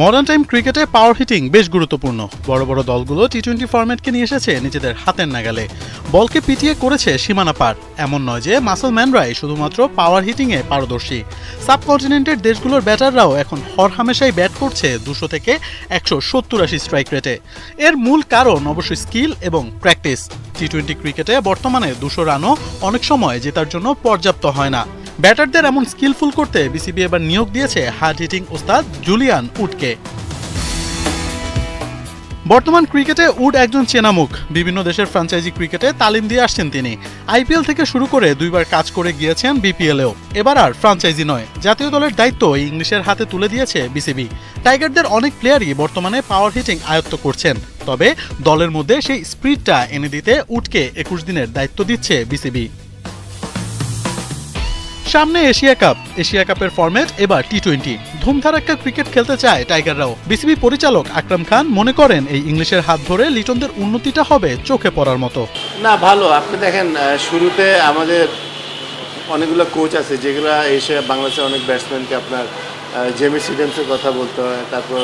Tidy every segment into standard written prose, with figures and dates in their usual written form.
Modern time ক্রিকেটে পাওয়ার heating বেশ গুরুত্বপূর্ণ। বড় বড় দলগুলো টি-20 ফরম্যাটকে নিয়ে এসেছে নিজেদের হাতের নাগালে, বলকে পিটিয়ে করেছে সীমানা পার। এমন নয় যে মাসলম্যানরাই শুধুমাত্র পাওয়ার হিটিংয়ে পারদর্শী। সাবকন্টিনেন্টের দেশগুলোর ব্যাটাররাও এখন হরহামেশাই ব্যাট করছে 200 থেকে 170-80 স্ট্রাইক রেটে। এর মূল কারণ অবশ্যই স্কিল এবং প্র্যাকটিস। টি-20 ক্রিকেটে বর্তমানে 200 রানও অনেক সময় জেতার জন্য পর্যাপ্ত হয় না। ব্যাটারদের এমন স্কিলফুল করতে বিসিবি এবার নিয়োগ দিয়েছে হার্ড হিটিং ওস্তাদ জুলিয়ান উডকে। বর্তমান ক্রিকেটে উড একজন চেনা মুখ। বিভিন্ন দেশের ফ্র্যাঞ্চাইজি ক্রিকেটে তালিম দিয়ে আসছেন তিনি। আইপিএল থেকে শুরু করে 2বার কাজ করে গিয়েছেন বিপিএলেও। এবার আর ফ্র্যাঞ্চাইজি নয়, জাতীয় দলের দায়িত্ব ইংলিশের হাতে তুলে দিয়েছে বিসিবি। টাইগারদের অনেক প্লেয়ারই বর্তমানে পাওয়ার হিটিং আয়ত্ত করছেন, তবে দলের মধ্যে সেই স্পিডটা এনে দিতে উডকে 21 দিনের দায়িত্ব দিচ্ছে বিসিবি। সামনে এশিয়া কাপের ফরম্যাট এবার টি-20। ধুমধারাক্কা ক্রিকেট খেলতে চায় টাইগাররাও। বিসিবি পরিচালক আকরাম খান মনে করেন এই ইংলিশের হাত ধরে লিটনদের উন্নতিটা হবে চোখে পড়ার মতো। না, ভালো। আপনি দেখেন, শুরুতে আমাদের অনেকগুলো কোচ আছে যেগুলো এসে বাংলাদেশের অনেক ব্যাটসম্যানকে আপনার জেমি সিডেমসের কথা বলতে হয়। তারপর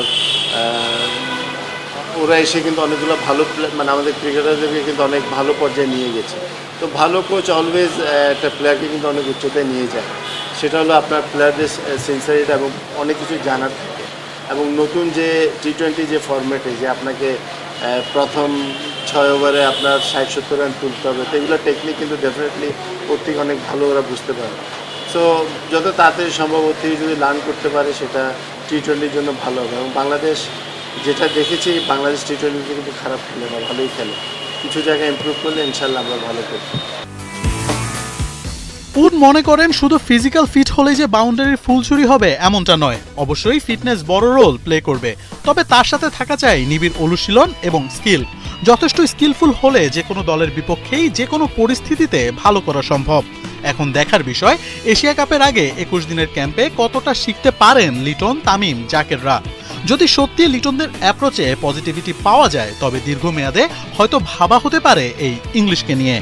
ওরা এসে কিন্তু অনেকগুলো ভালো মানে আমাদের ক্রিকেটারদেরকে কিন্তু অনেক ভালো পর্যায়ে নিয়ে গেছে। তো ভালো কোচ অলওয়েজ একটা প্লেয়ারকে কিন্তু অনেক উচ্চতায় নিয়ে যায়। সেটা হলো আপনার প্লেয়ারদের সিনসিয়ারিটি এবং অনেক কিছু জানার থাকে। এবং নতুন যে টি-20 যে ফরম্যাটে যে আপনাকে প্রথম 6 ওভারে আপনার 60-70 রান তুলতে হবে, তো এগুলো টেকনিক কিন্তু ডেফিনেটলি ওর থেকে অনেক ভালো ওরা বুঝতে পারে। সো যত তাড়াতাড়ি সম্ভব ওর থেকে যদি লার্ন করতে পারে সেটা টি-20-র জন্য ভালো হবে। এবং বাংলাদেশ যেটা দেখেছি, বাংলাদেশ টি-20 কিন্তু খারাপ খেলে না, ভালোই খেলে। কিছু জায়গায় ইমপ্রুভ করলে ইনশাল্লাহ আমরা ভালো করব। উড মনে করেন শুধু ফিজিক্যাল ফিট হলেই যে বাউন্ডারির ফুলঝুরি হবে এমনটা নয়। অবশ্যই ফিটনেস বড় রোল প্লে করবে, তবে তার সাথে থাকা চাই নিবিড় অনুশীলন এবং স্কিল। যথেষ্ট স্কিলফুল হলে যে কোনো দলের বিপক্ষেই যে কোনো পরিস্থিতিতে ভালো করা সম্ভব। এখন দেখার বিষয় এশিয়া কাপের আগে 21 দিনের ক্যাম্পে কতটা শিখতে পারেন লিটন, তামিম, জাকেররা। যদি সত্যি লিটনদের অ্যাপ্রোচে পজিটিভিটি পাওয়া যায়, তবে দীর্ঘমেয়াদে হয়তো ভাবা হতে পারে এই ইংলিশকে নিয়ে।